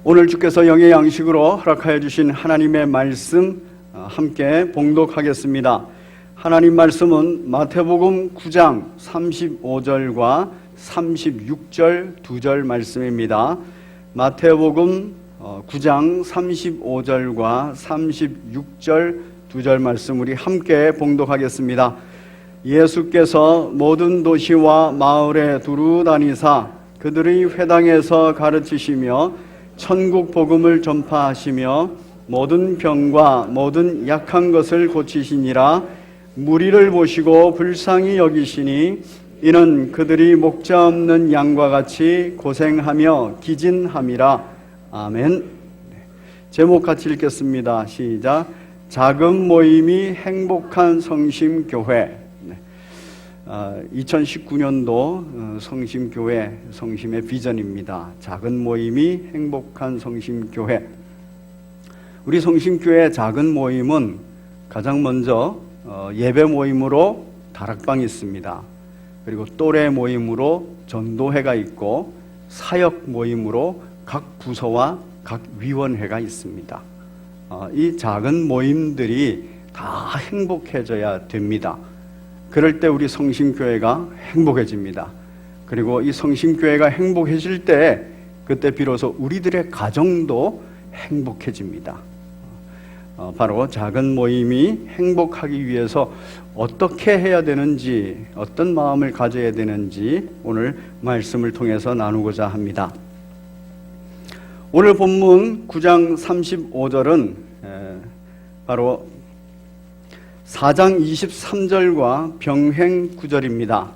오늘 주께서 영의 양식으로 허락하여 주신 하나님의 말씀 함께 봉독하겠습니다. 하나님 말씀은 마태복음 9장 35절과 36절 2절 말씀입니다. 마태복음 9장 35절과 36절 2절 말씀 우리 함께 봉독하겠습니다. 예수께서 모든 도시와 마을에 두루 다니사 그들의 회당에서 가르치시며 천국 복음을 전파하시며 모든 병과 모든 약한 것을 고치시니라. 무리를 보시고 불쌍히 여기시니 이는 그들이 목자 없는 양과 같이 고생하며 기진함이라. 아멘. 제목 같이 읽겠습니다. 시작. 작은 모임이 행복한 성심교회. 2019년도 성심교회, 성심의 비전입니다. 작은 모임이 행복한 성심교회. 우리 성심교회 작은 모임은 가장 먼저 예배 모임으로 다락방이 있습니다. 그리고 또래 모임으로 전도회가 있고 사역 모임으로 각 부서와 각 위원회가 있습니다. 이 작은 모임들이 다 행복해져야 됩니다. 그럴 때 우리 성심교회가 행복해집니다. 그리고 이 성심교회가 행복해질 때 그때 비로소 우리들의 가정도 행복해집니다. 바로 작은 모임이 행복하기 위해서 어떻게 해야 되는지, 어떤 마음을 가져야 되는지 오늘 말씀을 통해서 나누고자 합니다. 오늘 본문 9장 35절은 바로 4장 23절과 병행 구절입니다.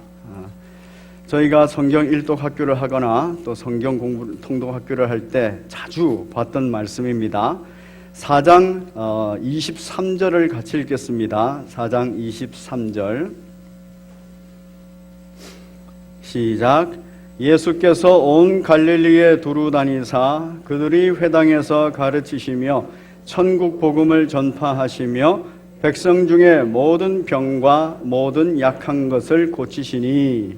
저희가 성경 일독 학교를 하거나 또 성경 공부 통독 학교를 할 때 자주 봤던 말씀입니다. 4장 23절을 같이 읽겠습니다. 4장 23절 시작. 예수께서 온 갈릴리에 두루 다니사 그들이 회당에서 가르치시며 천국 복음을 전파하시며 백성 중에 모든 병과 모든 약한 것을 고치시니.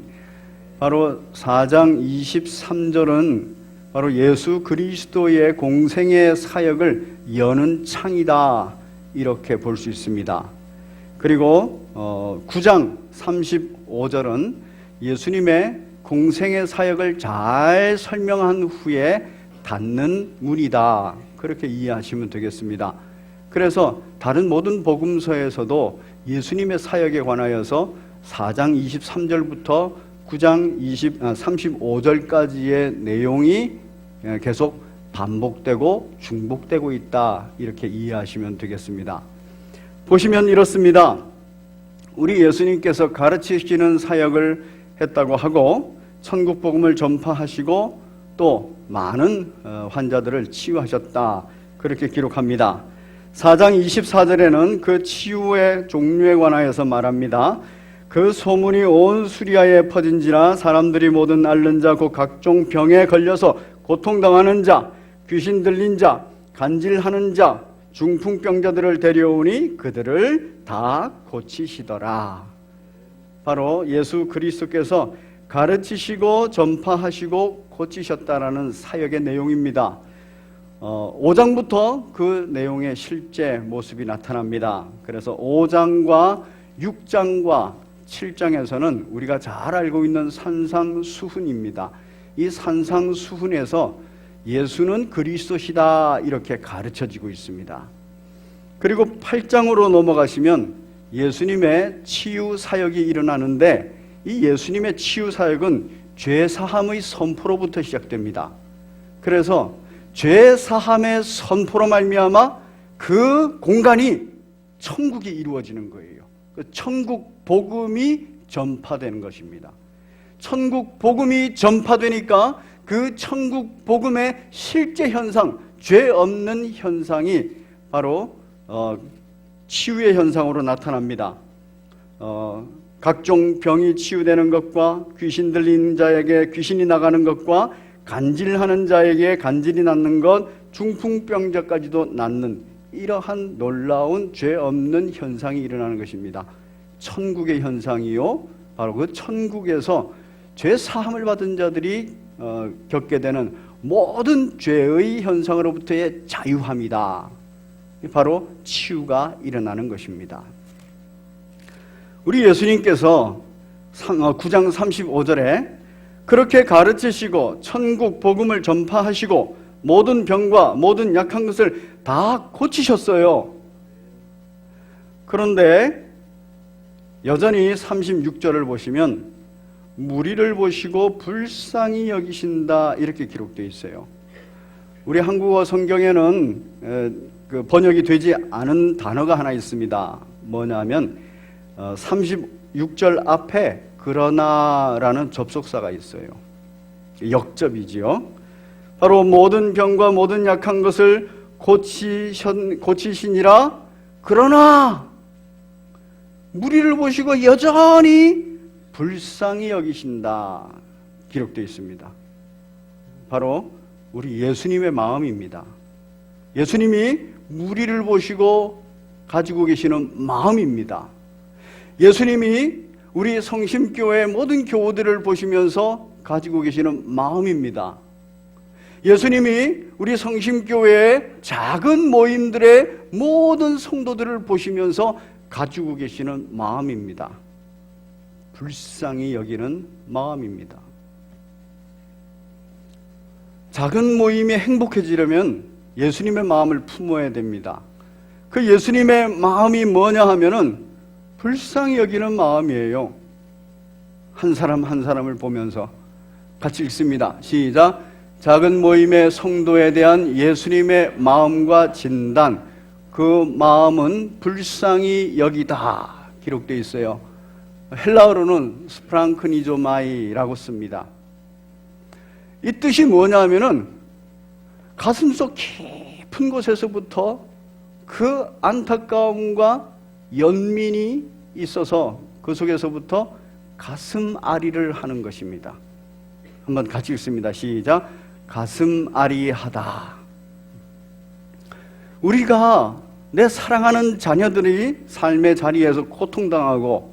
바로 4장 23절은 바로 예수 그리스도의 공생의 사역을 여는 창이다, 이렇게 볼 수 있습니다. 그리고 9장 35절은 예수님의 공생의 사역을 잘 설명한 후에 닫는 문이다, 그렇게 이해하시면 되겠습니다. 그래서 다른 모든 복음서에서도 예수님의 사역에 관하여서 4장 23절부터 9장 35절까지의 내용이 계속 반복되고 중복되고 있다, 이렇게 이해하시면 되겠습니다. 보시면 이렇습니다. 우리 예수님께서 가르치시는 사역을 했다고 하고 천국 복음을 전파하시고 또 많은 환자들을 치유하셨다, 그렇게 기록합니다. 4장 24절에는 그 치유의 종류에 관하여서 말합니다. 그 소문이 온 수리아에 퍼진지라 사람들이 모든 앓는 자 곧 각종 병에 걸려서 고통당하는 자, 귀신 들린 자, 간질하는 자, 중풍병자들을 데려오니 그들을 다 고치시더라. 바로 예수 그리스도께서 가르치시고 전파하시고 고치셨다라는 사역의 내용입니다. 5장부터 그 내용의 실제 모습이 나타납니다. 그래서 5장과 6장과 7장에서는 우리가 잘 알고 있는 산상수훈입니다. 이 산상수훈에서 예수는 그리스도시다, 이렇게 가르쳐지고 있습니다. 그리고 8장으로 넘어가시면 예수님의 치유 사역이 일어나는데 이 예수님의 치유 사역은 죄사함의 선포로부터 시작됩니다. 그래서 죄사함의 선포로 말미암아 그 공간이 천국이 이루어지는 거예요. 그 천국 복음이 전파되는 것입니다. 천국 복음이 전파되니까 그 천국 복음의 실제 현상, 죄 없는 현상이 바로 치유의 현상으로 나타납니다. 각종 병이 치유되는 것과 귀신 들린 자에게 귀신이 나가는 것과 간질하는 자에게 간질이 낫는 것, 중풍병자까지도 낫는 이러한 놀라운 죄 없는 현상이 일어나는 것입니다. 천국의 현상이요, 바로 그 천국에서 죄 사함을 받은 자들이 겪게 되는 모든 죄의 현상으로부터의 자유함이다. 바로 치유가 일어나는 것입니다. 우리 예수님께서 9장 35절에 그렇게 가르치시고 천국 복음을 전파하시고 모든 병과 모든 약한 것을 다 고치셨어요. 그런데 여전히 36절을 보시면 무리를 보시고 불쌍히 여기신다 이렇게 기록되어 있어요. 우리 한국어 성경에는 번역이 되지 않은 단어가 하나 있습니다. 뭐냐면 36절 앞에 그러나라는 접속사가 있어요. 역접이지요. 바로 모든 병과 모든 약한 것을 고치시니라. 그러나 무리를 보시고 여전히 불쌍히 여기신다 기록되어 있습니다. 바로 우리 예수님의 마음입니다. 예수님이 무리를 보시고 가지고 계시는 마음입니다. 예수님이 우리 성심교회 모든 교우들을 보시면서 가지고 계시는 마음입니다. 예수님이 우리 성심교회의 작은 모임들의 모든 성도들을 보시면서 가지고 계시는 마음입니다. 불쌍히 여기는 마음입니다. 작은 모임이 행복해지려면 예수님의 마음을 품어야 됩니다. 그 예수님의 마음이 뭐냐 하면은 불쌍히 여기는 마음이에요. 한 사람 한 사람을 보면서 같이 읽습니다. 시작. 작은 모임의 성도에 대한 예수님의 마음과 진단, 그 마음은 불쌍히 여기다 기록되어 있어요. 헬라어로는 스프랑크니조마이라고 씁니다. 이 뜻이 뭐냐면은 가슴속 깊은 곳에서부터 그 안타까움과 연민이 있어서 그 속에서부터 가슴 아리를 하는 것입니다. 한번 같이 읽습니다. 시작. 가슴 아리하다. 우리가 내 사랑하는 자녀들이 삶의 자리에서 고통당하고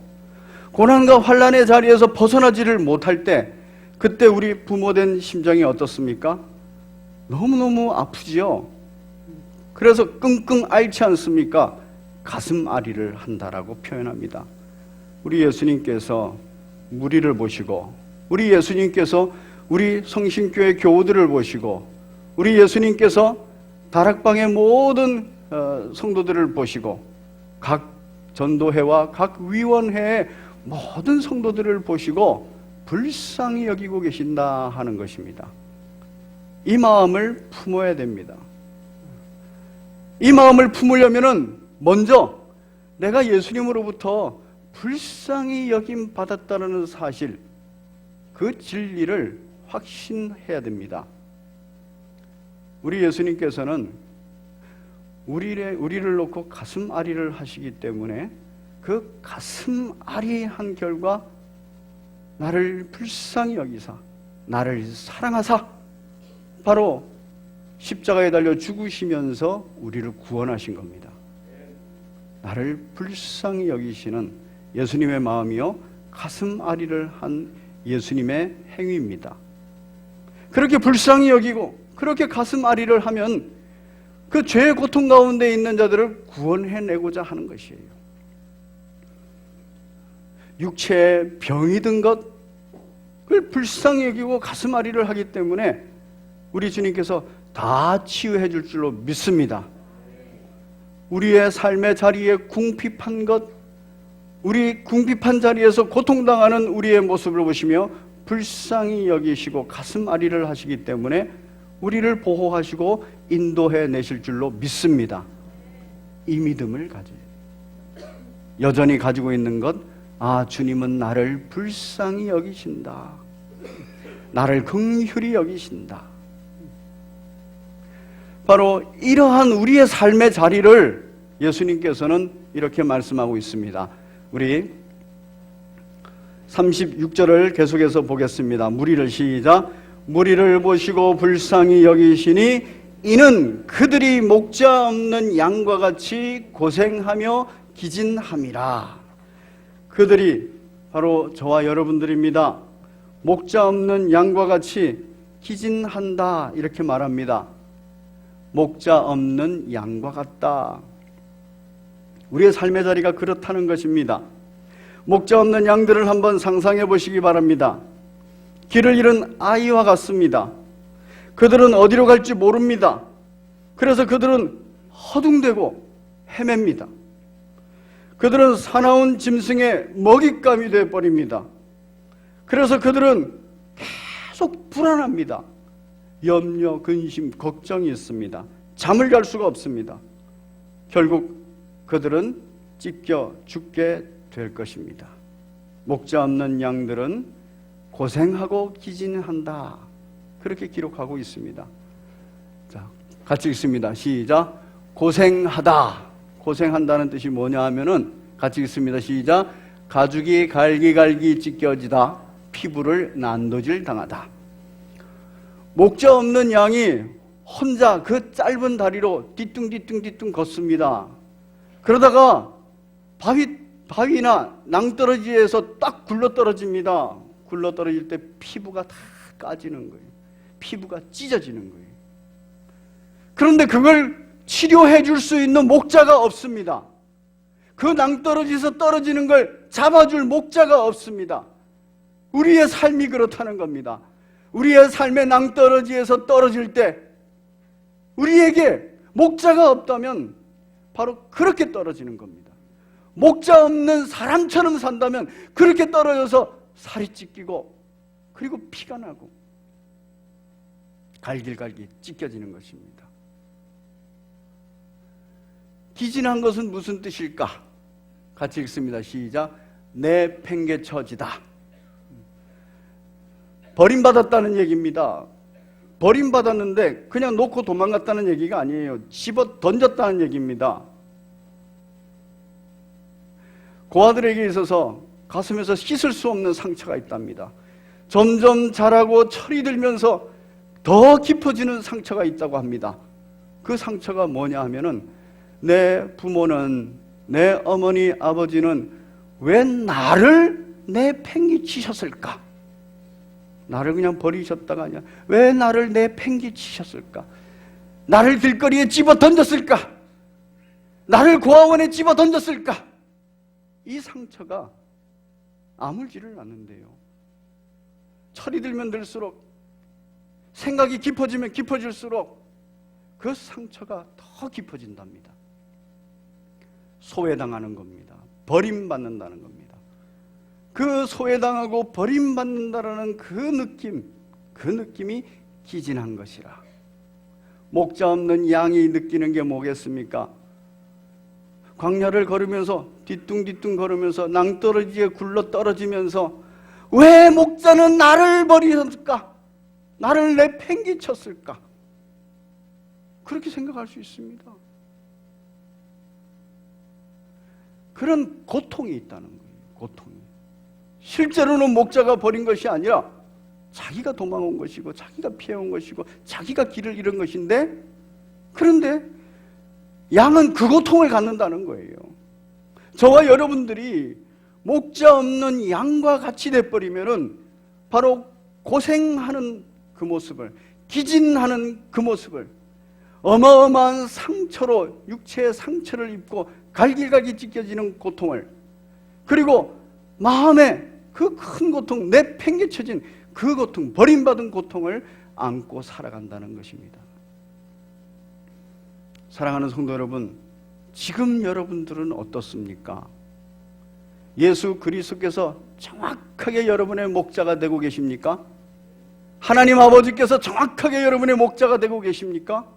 고난과 환난의 자리에서 벗어나지를 못할 때 그때 우리 부모된 심정이 어떻습니까? 너무너무 아프지요. 그래서 끙끙 앓지 않습니까? 가슴 아리를 한다라고 표현합니다. 우리 예수님께서 무리를 보시고 우리 예수님께서 우리 성심교회 교우들을 보시고 우리 예수님께서 다락방의 모든 성도들을 보시고 각 전도회와 각 위원회의 모든 성도들을 보시고 불쌍히 여기고 계신다 하는 것입니다. 이 마음을 품어야 됩니다. 이 마음을 품으려면은 먼저 내가 예수님으로부터 불쌍히 여김 받았다는 사실, 그 진리를 확신해야 됩니다. 우리 예수님께서는 우리를 놓고 가슴 아리를 하시기 때문에 그 가슴 아리한 결과 나를 불쌍히 여기사 나를 사랑하사 바로 십자가에 달려 죽으시면서 우리를 구원하신 겁니다. 나를 불쌍히 여기시는 예수님의 마음이요 가슴 아리를 한 예수님의 행위입니다. 그렇게 불쌍히 여기고 그렇게 가슴 아리를 하면 그 죄의 고통 가운데 있는 자들을 구원해내고자 하는 것이에요. 육체에 병이 든 것 그걸 불쌍히 여기고 가슴 아리를 하기 때문에 우리 주님께서 다 치유해 줄 줄로 믿습니다. 우리의 삶의 자리에 궁핍한 것, 우리 궁핍한 자리에서 고통당하는 우리의 모습을 보시며 불쌍히 여기시고 가슴 아리를 하시기 때문에 우리를 보호하시고 인도해 내실 줄로 믿습니다. 이 믿음을 가져요. 여전히 가지고 있는 것, 주님은 나를 불쌍히 여기신다. 나를 긍휼히 여기신다. 바로 이러한 우리의 삶의 자리를 예수님께서는 이렇게 말씀하고 있습니다. 우리 36절을 계속해서 보겠습니다. 무리를 시작. 무리를 보시고 불쌍히 여기시니 이는 그들이 목자 없는 양과 같이 고생하며 기진함이라. 그들이 바로 저와 여러분들입니다. 목자 없는 양과 같이 기진한다 이렇게 말합니다. 목자 없는 양과 같다. 우리의 삶의 자리가 그렇다는 것입니다. 목자 없는 양들을 한번 상상해 보시기 바랍니다. 길을 잃은 아이와 같습니다. 그들은 어디로 갈지 모릅니다. 그래서 그들은 허둥대고 헤맵니다. 그들은 사나운 짐승의 먹잇감이 되어버립니다. 그래서 그들은 계속 불안합니다. 염려, 근심, 걱정이 있습니다. 잠을 잘 수가 없습니다. 결국 그들은 찢겨 죽게 될 것입니다. 목자 없는 양들은 고생하고 기진한다. 그렇게 기록하고 있습니다. 자, 같이 읽습니다. 시작. 고생하다. 고생한다는 뜻이 뭐냐 하면은 같이 읽습니다. 시작. 가죽이 갈기갈기 찢겨지다. 피부를 난도질 당하다. 목자 없는 양이 혼자 그 짧은 다리로 뒤뚱뒤뚱 걷습니다. 그러다가 바위나 낭떠러지에서 딱 굴러떨어집니다. 굴러떨어질 때 피부가 다 까지는 거예요. 피부가 찢어지는 거예요. 그런데 그걸 치료해 줄 수 있는 목자가 없습니다. 그 낭떠러지에서 떨어지는 걸 잡아줄 목자가 없습니다. 우리의 삶이 그렇다는 겁니다. 우리의 삶의 낭떠러지에서 떨어질 때 우리에게 목자가 없다면 바로 그렇게 떨어지는 겁니다. 목자 없는 사람처럼 산다면 그렇게 떨어져서 살이 찢기고 그리고 피가 나고 갈길갈길 찢겨지는 것입니다. 기진한 것은 무슨 뜻일까? 같이 읽습니다. 시작. 내팽개쳐지다. 버림받았다는 얘기입니다. 버림받았는데 그냥 놓고 도망갔다는 얘기가 아니에요. 집어 던졌다는 얘기입니다. 고아들에게 있어서 가슴에서 씻을 수 없는 상처가 있답니다. 점점 자라고 철이 들면서 더 깊어지는 상처가 있다고 합니다. 그 상처가 뭐냐 하면은 내 부모는, 내 어머니 아버지는 왜 나를 내팽개치셨을까? 나를 그냥 버리셨다가 아니라 왜 나를 내팽개치셨을까? 나를 길거리에 집어 던졌을까? 나를 고아원에 집어 던졌을까? 이 상처가 아물지를 않는데요. 철이 들면 들수록, 생각이 깊어지면 깊어질수록 그 상처가 더 깊어진답니다. 소외당하는 겁니다. 버림받는다는 겁니다. 그 소외당하고 버림받는다라는 그 느낌이 기진한 것이라. 목자 없는 양이 느끼는 게 뭐겠습니까? 광야를 걸으면서 뒤뚱뒤뚱 걸으면서 낭떠러지에 굴러 떨어지면서 왜 목자는 나를 버리셨을까? 나를 내팽개쳤을까? 그렇게 생각할 수 있습니다. 그런 고통이 있다는 거예요. 고통이. 실제로는 목자가 버린 것이 아니라 자기가 도망온 것이고 자기가 피해온 것이고 자기가 길을 잃은 것인데, 그런데 양은 그 고통을 갖는다는 거예요. 저와 여러분들이 목자 없는 양과 같이 돼버리면은 바로 고생하는 그 모습을, 기진하는 그 모습을, 어마어마한 상처로 육체의 상처를 입고 갈길갈길 찢겨지는 고통을, 그리고 마음에 그 큰 고통, 내팽개쳐진 그 고통, 버림받은 고통을 안고 살아간다는 것입니다. 사랑하는 성도 여러분, 지금 여러분들은 어떻습니까? 예수 그리스도께서 정확하게 여러분의 목자가 되고 계십니까? 하나님 아버지께서 정확하게 여러분의 목자가 되고 계십니까?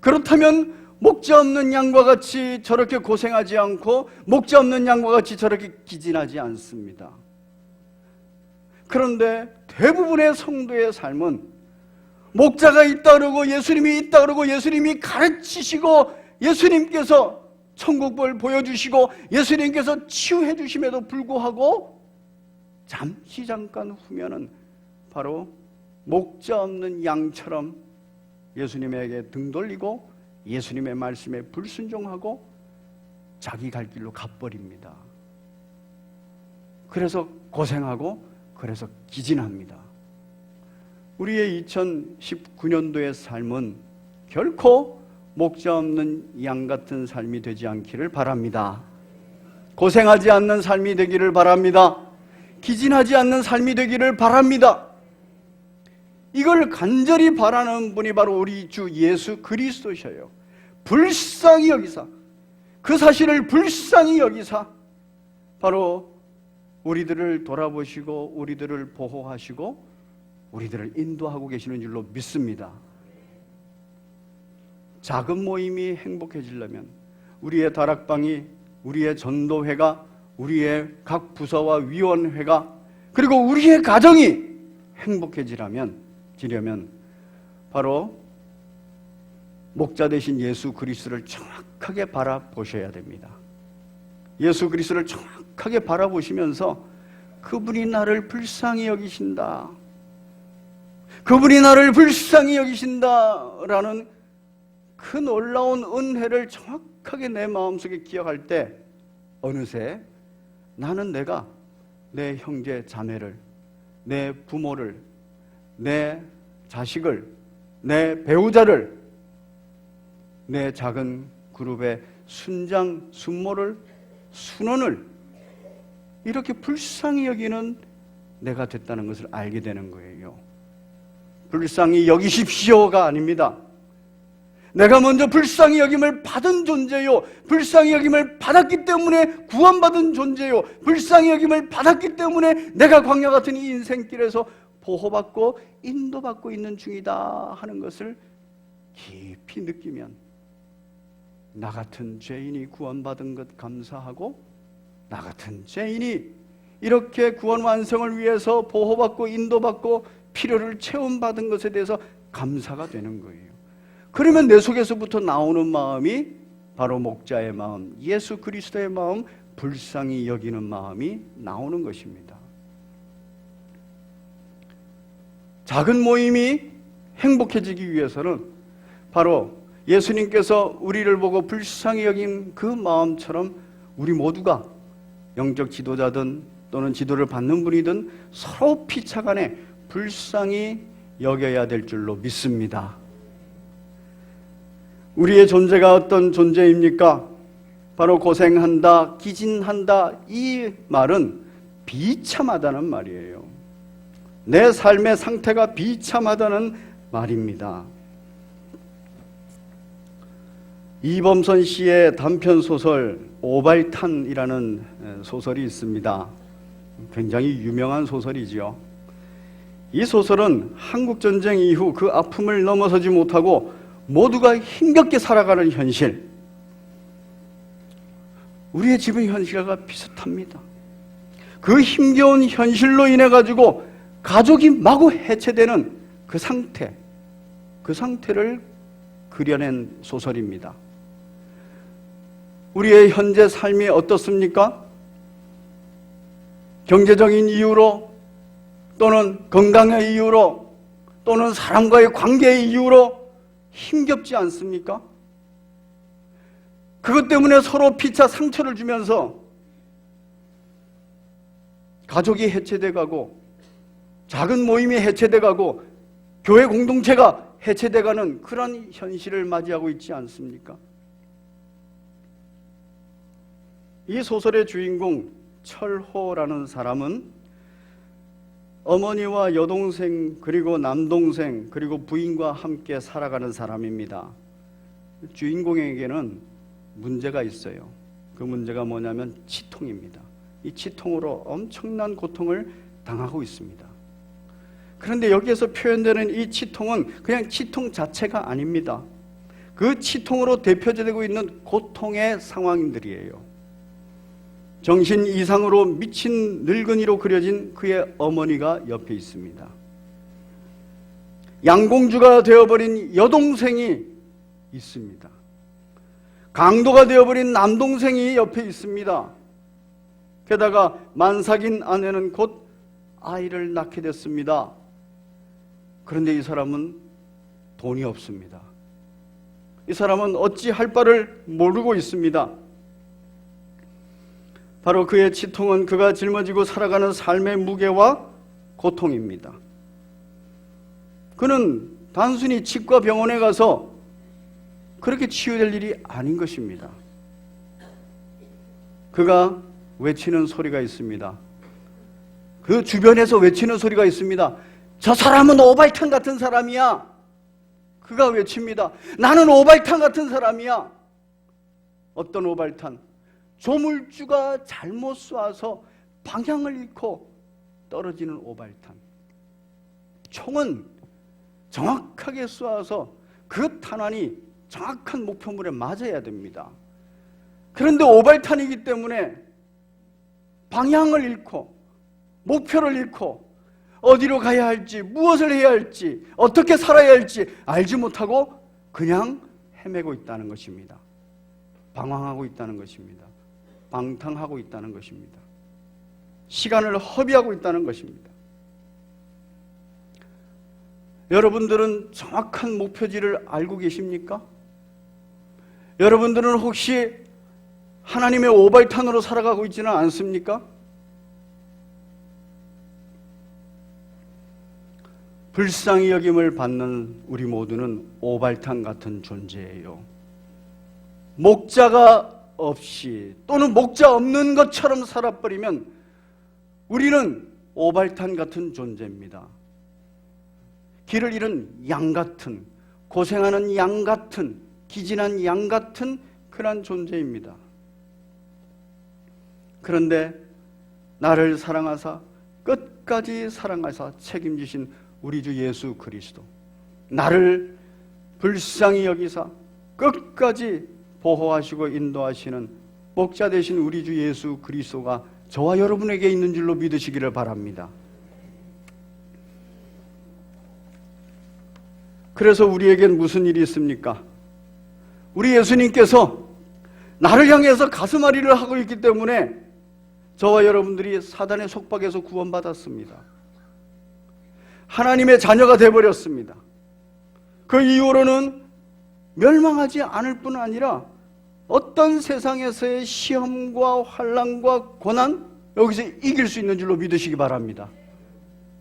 그렇다면 목자 없는 양과 같이 저렇게 고생하지 않고 목자 없는 양과 같이 저렇게 기진하지 않습니다. 그런데 대부분의 성도의 삶은 목자가 있다 그러고 예수님이 있다 그러고 예수님이 가르치시고 예수님께서 천국을 보여주시고 예수님께서 치유해 주심에도 불구하고 잠깐 후면은 바로 목자 없는 양처럼 예수님에게 등 돌리고 예수님의 말씀에 불순종하고 자기 갈 길로 가버립니다. 그래서 고생하고 그래서 기진합니다. 우리의 2019년도의 삶은 결코 목자 없는 양 같은 삶이 되지 않기를 바랍니다. 고생하지 않는 삶이 되기를 바랍니다. 기진하지 않는 삶이 되기를 바랍니다. 이걸 간절히 바라는 분이 바로 우리 주 예수 그리스도셔요. 불쌍히 여기사, 그 사실을 불쌍히 여기사 바로 우리들을 돌아보시고 우리들을 보호하시고 우리들을 인도하고 계시는 줄로 믿습니다. 작은 모임이 행복해지려면 우리의 다락방이, 우리의 전도회가, 우리의 각 부서와 위원회가, 그리고 우리의 가정이 행복해지려면 바로 목자 되신 예수 그리스도를 정확하게 바라보셔야 됩니다. 예수 그리스도를 정확하게 바라보시면서 그분이 나를 불쌍히 여기신다, 그분이 나를 불쌍히 여기신다라는 그 놀라운 은혜를 정확하게 내 마음속에 기억할 때 어느새 나는 내가 내 형제 자매를, 내 부모를, 내 자식을, 내 배우자를, 내 작은 그룹의 순장, 순모를, 순원을 이렇게 불쌍히 여기는 내가 됐다는 것을 알게 되는 거예요. 불쌍히 여기십시오가 아닙니다. 내가 먼저 불쌍히 여김을 받은 존재요, 불쌍히 여김을 받았기 때문에 구원받은 존재요, 불쌍히 여김을 받았기 때문에 내가 광야 같은 이 인생길에서 보호받고 인도받고 있는 중이다 하는 것을 깊이 느끼면 나 같은 죄인이 구원받은 것 감사하고, 나 같은 죄인이 이렇게 구원 완성을 위해서 보호받고 인도받고 필요를 체험받은 것에 대해서 감사가 되는 거예요. 그러면 내 속에서부터 나오는 마음이 바로 목자의 마음, 예수 그리스도의 마음, 불쌍히 여기는 마음이 나오는 것입니다. 작은 모임이 행복해지기 위해서는 바로 예수님께서 우리를 보고 불쌍히 여긴 그 마음처럼 우리 모두가 영적 지도자든 또는 지도를 받는 분이든 서로 피차간에 불쌍히 여겨야 될 줄로 믿습니다. 우리의 존재가 어떤 존재입니까? 바로 고생한다, 기진한다, 이 말은 비참하다는 말이에요. 내 삶의 상태가 비참하다는 말입니다. 이범선 씨의 단편소설 오발탄이라는 소설이 있습니다. 굉장히 유명한 소설이지요. 이 소설은 한국전쟁 이후 그 아픔을 넘어서지 못하고 모두가 힘겹게 살아가는 현실, 우리의 지금 현실과 비슷합니다. 그 힘겨운 현실로 인해 가지고 가족이 마구 해체되는 그 상태를 그려낸 소설입니다. 우리의 현재 삶이 어떻습니까? 경제적인 이유로 또는 건강의 이유로 또는 사람과의 관계의 이유로 힘겹지 않습니까? 그것 때문에 서로 피차 상처를 주면서 가족이 해체돼 가고 작은 모임이 해체돼 가고 교회 공동체가 해체돼 가는 그런 현실을 맞이하고 있지 않습니까? 이 소설의 주인공 철호라는 사람은 어머니와 여동생 그리고 남동생 그리고 부인과 함께 살아가는 사람입니다. 주인공에게는 문제가 있어요. 그 문제가 뭐냐면 치통입니다. 이 치통으로 엄청난 고통을 당하고 있습니다. 그런데 여기에서 표현되는 이 치통은 그냥 치통 자체가 아닙니다. 그 치통으로 대표되고 있는 고통의 상황들이에요. 정신 이상으로 미친 늙은이로 그려진 그의 어머니가 옆에 있습니다. 양공주가 되어버린 여동생이 있습니다. 강도가 되어버린 남동생이 옆에 있습니다. 게다가 만삭인 아내는 곧 아이를 낳게 됐습니다. 그런데 이 사람은 돈이 없습니다. 이 사람은 어찌할 바를 모르고 있습니다. 바로 그의 치통은 그가 짊어지고 살아가는 삶의 무게와 고통입니다. 그는 단순히 치과 병원에 가서 그렇게 치유될 일이 아닌 것입니다. 그가 외치는 소리가 있습니다. 그 주변에서 외치는 소리가 있습니다. 저 사람은 오발탄 같은 사람이야. 그가 외칩니다. 나는 오발탄 같은 사람이야. 어떤 오발탄? 조물주가 잘못 쏴서 방향을 잃고 떨어지는 오발탄. 총은 정확하게 쏘아서 그 탄환이 정확한 목표물에 맞아야 됩니다. 그런데 오발탄이기 때문에 방향을 잃고 목표를 잃고 어디로 가야 할지, 무엇을 해야 할지, 어떻게 살아야 할지 알지 못하고 그냥 헤매고 있다는 것입니다. 방황하고 있다는 것입니다. 방탕하고 있다는 것입니다. 시간을 허비하고 있다는 것입니다. 여러분들은 정확한 목표지를 알고 계십니까? 여러분들은 혹시 하나님의 오발탄으로 살아가고 있지는 않습니까? 불쌍히 여김을 받는 우리 모두는 오발탄 같은 존재예요. 목자가 없이 또는 목자 없는 것처럼 살아버리면 우리는 오발탄 같은 존재입니다. 길을 잃은 양 같은, 고생하는 양 같은, 기진한 양 같은 그런 존재입니다. 그런데 나를 사랑하사 끝까지 사랑하사 책임지신 우리 주 예수 그리스도, 나를 불쌍히 여기사 끝까지 보호하시고 인도하시는 목자 되신 우리 주 예수 그리스도가 저와 여러분에게 있는 줄로 믿으시기를 바랍니다. 그래서 우리에겐 무슨 일이 있습니까? 우리 예수님께서 나를 향해서 가슴앓이를 하고 있기 때문에 저와 여러분들이 사단의 속박에서 구원받았습니다. 하나님의 자녀가 되어버렸습니다. 그 이후로는 멸망하지 않을 뿐 아니라 어떤 세상에서의 시험과 환난과 고난, 여기서 이길 수 있는 줄로 믿으시기 바랍니다.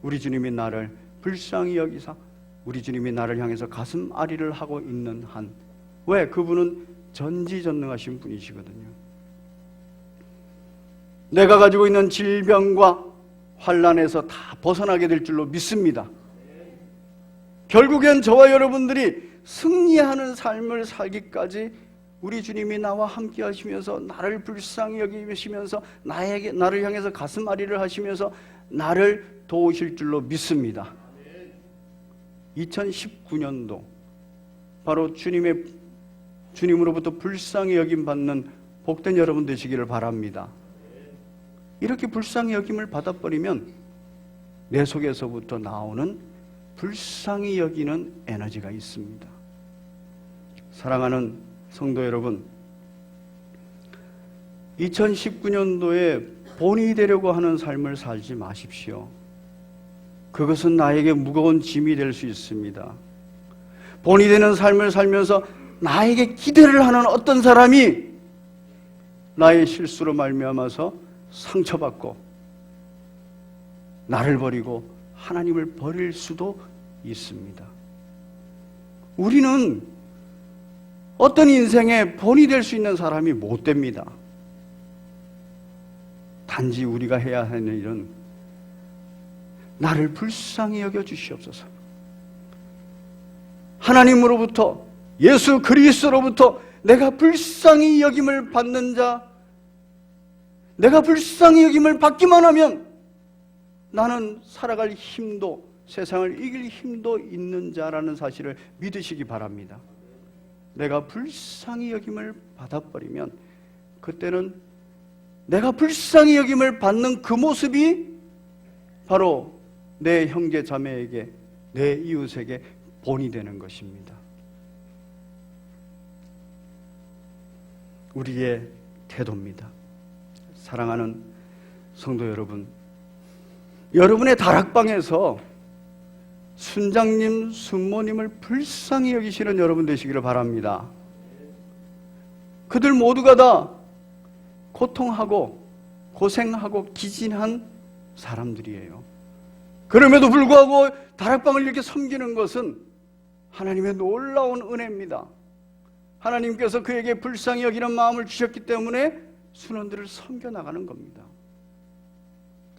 우리 주님이 나를 불쌍히 여기사 우리 주님이 나를 향해서 가슴앓이를 하고 있는 한, 왜? 그분은 전지전능하신 분이시거든요. 내가 가지고 있는 질병과 환난에서 다 벗어나게 될 줄로 믿습니다. 결국엔 저와 여러분들이 승리하는 삶을 살기까지 우리 주님이 나와 함께 하시면서 나를 불쌍히 여기시면서 나를 향해서 가슴앓이를 하시면서 나를 도우실 줄로 믿습니다. 2019년도 바로 주님으로부터 불쌍히 여김 받는 복된 여러분 되시기를 바랍니다. 이렇게 불쌍히 여김을 받아버리면 내 속에서부터 나오는 불쌍히 여기는 에너지가 있습니다. 사랑하는 성도 여러분, 2019년도에 본이 되려고 하는 삶을 살지 마십시오. 그것은 나에게 무거운 짐이 될 수 있습니다. 본이 되는 삶을 살면서 나에게 기대를 하는 어떤 사람이 나의 실수로 말미암아서 상처받고 나를 버리고 하나님을 버릴 수도 있습니다. 우리는 어떤 인생에 본이 될 수 있는 사람이 못 됩니다. 단지 우리가 해야 하는 일은 나를 불쌍히 여겨 주시옵소서. 하나님으로부터, 예수 그리스도로부터 내가 불쌍히 여김을 받는 자, 내가 불쌍히 여김을 받기만 하면 나는 살아갈 힘도, 세상을 이길 힘도 있는 자라는 사실을 믿으시기 바랍니다. 내가 불쌍히 여김을 받아버리면 그때는 내가 불쌍히 여김을 받는 그 모습이 바로 내 형제 자매에게, 내 이웃에게 본이 되는 것입니다. 우리의 태도입니다. 사랑하는 성도 여러분, 여러분의 다락방에서 순장님, 순모님을 불쌍히 여기시는 여러분 되시기를 바랍니다. 그들 모두가 다 고통하고 고생하고 기진한 사람들이에요. 그럼에도 불구하고 다락방을 이렇게 섬기는 것은 하나님의 놀라운 은혜입니다. 하나님께서 그에게 불쌍히 여기는 마음을 주셨기 때문에 순원들을 섬겨나가는 겁니다.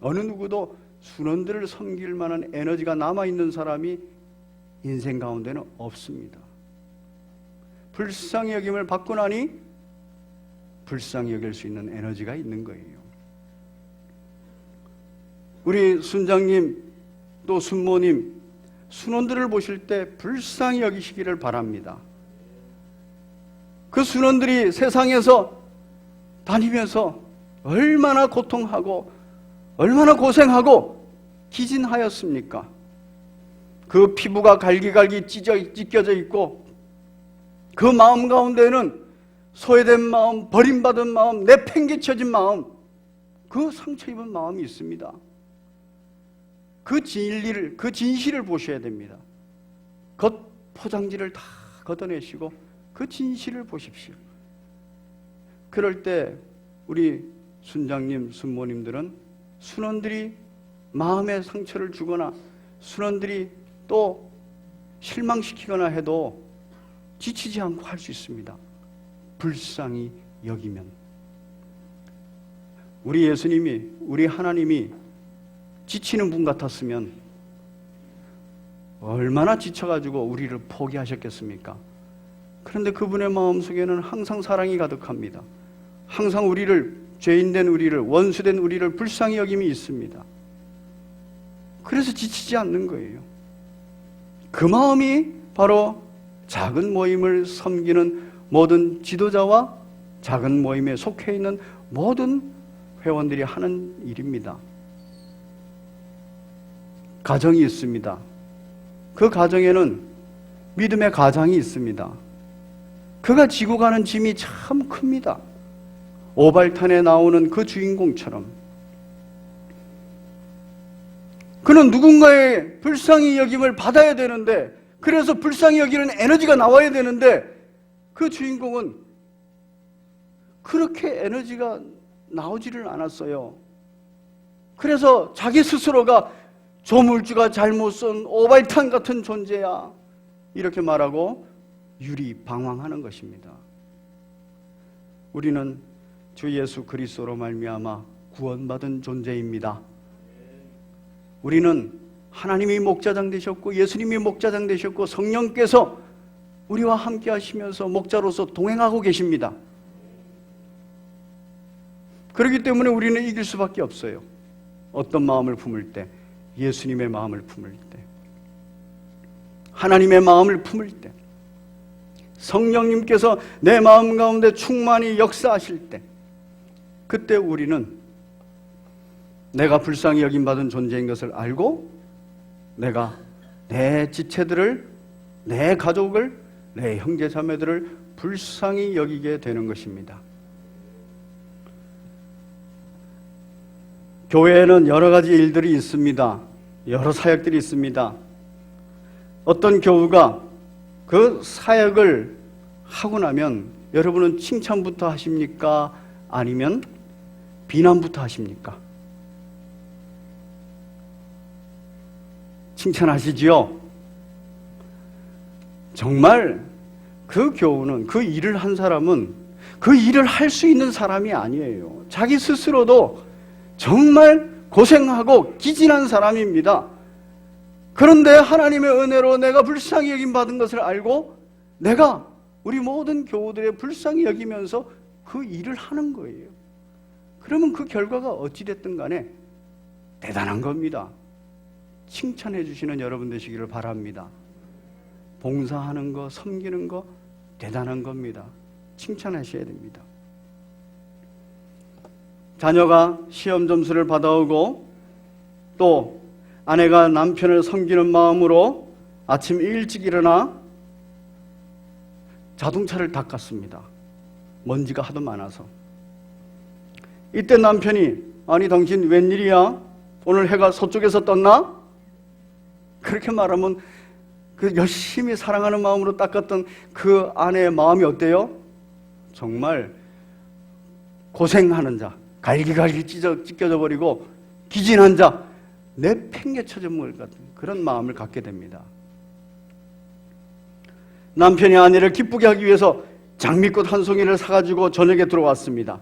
어느 누구도 순원들을 섬길 만한 에너지가 남아있는 사람이 인생 가운데는 없습니다. 불쌍히 여김을 받고 나니 불쌍히 여길 수 있는 에너지가 있는 거예요. 우리 순장님 또 순모님 순원들을 보실 때 불쌍히 여기시기를 바랍니다. 그 순원들이 세상에서 다니면서 얼마나 고통하고 얼마나 고생하고 기진하였습니까? 그 피부가 갈기갈기 찢겨져 있고 그 마음 가운데는 소외된 마음, 버림받은 마음, 내팽개쳐진 마음, 그 상처 입은 마음이 있습니다. 그 진리를, 그 진실을 보셔야 됩니다. 겉 포장지를 다 걷어내시고 그 진실을 보십시오. 그럴 때 우리 순장님, 순모님들은 순원들이 마음의 상처를 주거나 순원들이 또 실망시키거나 해도 지치지 않고 할 수 있습니다. 불쌍히 여기면. 우리 예수님이, 우리 하나님이 지치는 분 같았으면 얼마나 지쳐가지고 우리를 포기하셨겠습니까? 그런데 그분의 마음속에는 항상 사랑이 가득합니다. 항상 우리를, 죄인된 우리를, 원수된 우리를 불쌍히 여김이 있습니다. 그래서 지치지 않는 거예요. 그 마음이 바로 작은 모임을 섬기는 모든 지도자와 작은 모임에 속해 있는 모든 회원들이 하는 일입니다. 가정이 있습니다. 그 가정에는 믿음의 가장이 있습니다. 그가 지고 가는 짐이 참 큽니다. 오발탄에 나오는 그 주인공처럼 그는 누군가의 불쌍히 여김을 받아야 되는데, 그래서 불쌍히 여기는 에너지가 나와야 되는데 그 주인공은 그렇게 에너지가 나오지를 않았어요. 그래서 자기 스스로가 조물주가 잘못 쏜 오발탄 같은 존재야 이렇게 말하고 유리방황하는 것입니다. 우리는 주 예수 그리스도로 말미암아 구원받은 존재입니다. 우리는 하나님이 목자장 되셨고 예수님이 목자장 되셨고 성령께서 우리와 함께 하시면서 목자로서 동행하고 계십니다. 그렇기 때문에 우리는 이길 수밖에 없어요. 어떤 마음을 품을 때? 예수님의 마음을 품을 때, 하나님의 마음을 품을 때, 성령님께서 내 마음 가운데 충만히 역사하실 때, 그때 우리는 내가 불쌍히 여김받은 존재인 것을 알고 내가 내 지체들을, 내 가족을, 내 형제 자매들을 불쌍히 여기게 되는 것입니다. 교회에는 여러 가지 일들이 있습니다. 여러 사역들이 있습니다. 어떤 교우가 그 사역을 하고 나면 여러분은 칭찬부터 하십니까? 아니면 비난부터 하십니까? 칭찬하시지요? 정말 그 교우는, 그 일을 한 사람은 그 일을 할 수 있는 사람이 아니에요. 자기 스스로도 정말 고생하고 기진한 사람입니다. 그런데 하나님의 은혜로 내가 불쌍히 여김받은 것을 알고 내가 우리 모든 교우들의 불쌍히 여기면서 그 일을 하는 거예요. 그러면 그 결과가 어찌됐든 간에 대단한 겁니다. 칭찬해 주시는 여러분 되시기를 바랍니다. 봉사하는 거, 섬기는 거 대단한 겁니다. 칭찬하셔야 됩니다. 자녀가 시험 점수를 받아오고 또 아내가 남편을 섬기는 마음으로 아침 일찍 일어나 자동차를 닦았습니다. 먼지가 하도 많아서. 이때 남편이 아니 당신 웬일이야? 오늘 해가 서쪽에서 떴나? 그렇게 말하면 그 열심히 사랑하는 마음으로 닦았던 그 아내의 마음이 어때요? 정말 고생하는 자, 갈기갈기 찢겨져 버리고 기진한 자, 내팽개쳐져 먹을 것 같은 그런 마음을 갖게 됩니다. 남편이 아내를 기쁘게 하기 위해서 장미꽃 한 송이를 사가지고 저녁에 들어왔습니다.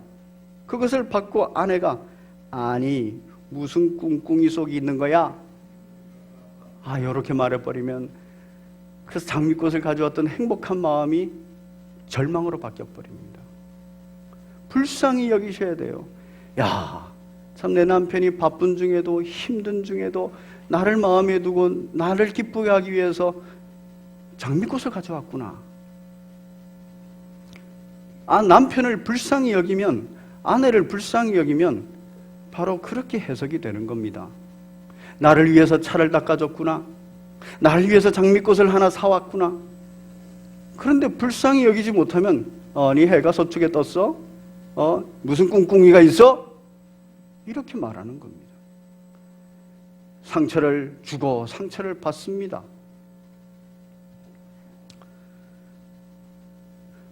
그것을 받고 아내가 아니 무슨 꿍꿍이 속이 있는 거야? 이렇게 말해버리면 그 장미꽃을 가져왔던 행복한 마음이 절망으로 바뀌어버립니다. 불쌍히 여기셔야 돼요. 참 내 남편이 바쁜 중에도 힘든 중에도 나를 마음에 두고 나를 기쁘게 하기 위해서 장미꽃을 가져왔구나. 남편을 불쌍히 여기면, 아내를 불쌍히 여기면 바로 그렇게 해석이 되는 겁니다. 나를 위해서 차를 닦아줬구나. 나를 위해서 장미꽃을 하나 사왔구나. 그런데 불쌍히 여기지 못하면 아니 해가 서쪽에 떴어? 무슨 꿍꿍이가 있어? 이렇게 말하는 겁니다. 상처를 주고 상처를 받습니다.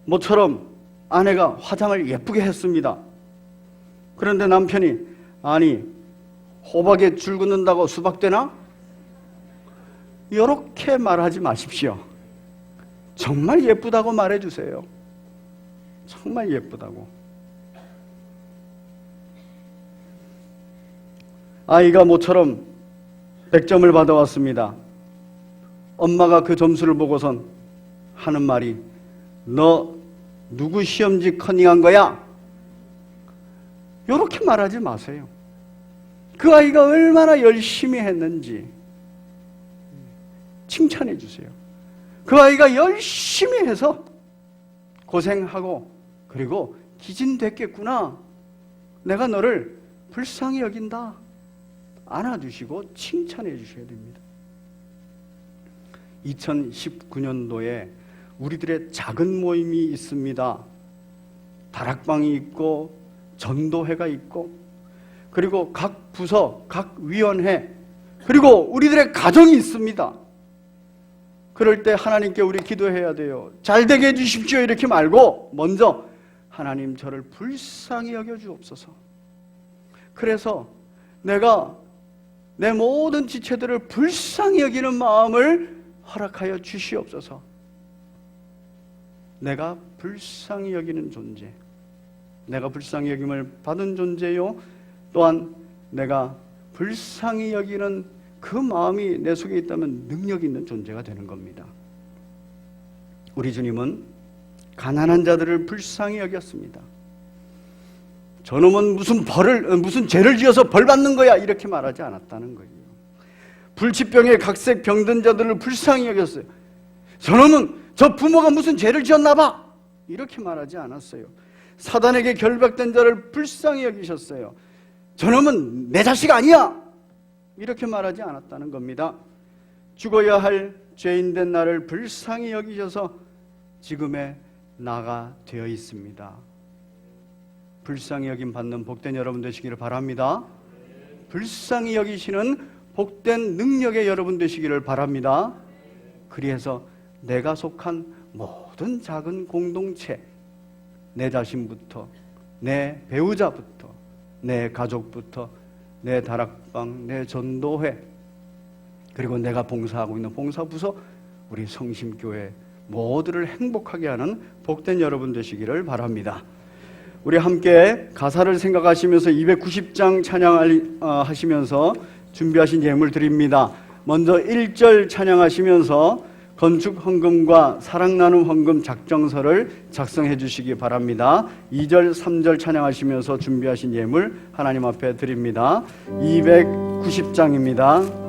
모처럼 아내가 화장을 예쁘게 했습니다. 그런데 남편이 아니 호박에 줄 긋는다고 수박 되나? 이렇게 말하지 마십시오. 정말 예쁘다고 말해주세요. 정말 예쁘다고. 아이가 모처럼 100점을 받아왔습니다. 엄마가 그 점수를 보고선 하는 말이 너 누구 시험지 커닝한 거야? 이렇게 말하지 마세요. 그 아이가 얼마나 열심히 했는지 칭찬해 주세요. 그 아이가 열심히 해서 고생하고 그리고 기진됐겠구나. 내가 너를 불쌍히 여긴다. 안아주시고 칭찬해 주셔야 됩니다. 2019년도에 우리들의 작은 모임이 있습니다. 다락방이 있고 전도회가 있고 그리고 각 부서, 각 위원회 그리고 우리들의 가정이 있습니다. 그럴 때 하나님께 우리 기도해야 돼요. 잘되게 해주십시오 이렇게 말고 먼저 하나님 저를 불쌍히 여겨주옵소서. 그래서 내가 내 모든 지체들을 불쌍히 여기는 마음을 허락하여 주시옵소서. 내가 불쌍히 여기는 존재, 내가 불쌍히 여김을 받은 존재요, 또한 내가 불쌍히 여기는 그 마음이 내 속에 있다면 능력 있는 존재가 되는 겁니다. 우리 주님은 가난한 자들을 불쌍히 여겼습니다. 저놈은 무슨 죄를 지어서 벌 받는 거야 이렇게 말하지 않았다는 거예요. 불치병에 각색 병든 자들을 불쌍히 여겼어요. 저놈은 저 부모가 무슨 죄를 지었나 봐 이렇게 말하지 않았어요. 사단에게 결박된 자를 불쌍히 여기셨어요. 저놈은 내 자식 아니야 이렇게 말하지 않았다는 겁니다. 죽어야 할 죄인된 나를 불쌍히 여기셔서 지금의 나가 되어 있습니다. 불쌍히 여김 받는 복된 여러분 되시기를 바랍니다. 불쌍히 여기시는 복된 능력의 여러분 되시기를 바랍니다. 그리해서 내가 속한 모든 작은 공동체, 내 자신부터, 내 배우자부터, 내 가족부터, 내 다락방, 내 전도회, 그리고 내가 봉사하고 있는 봉사부서, 우리 성심교회 모두를 행복하게 하는 복된 여러분 되시기를 바랍니다. 우리 함께 가사를 생각하시면서 290장 찬양하시면서 준비하신 예물 드립니다. 먼저 1절 찬양하시면서 건축 헌금과 사랑 나눔 헌금 작정서를 작성해 주시기 바랍니다. 2절, 3절 찬양하시면서 준비하신 예물 하나님 앞에 드립니다. 290장입니다.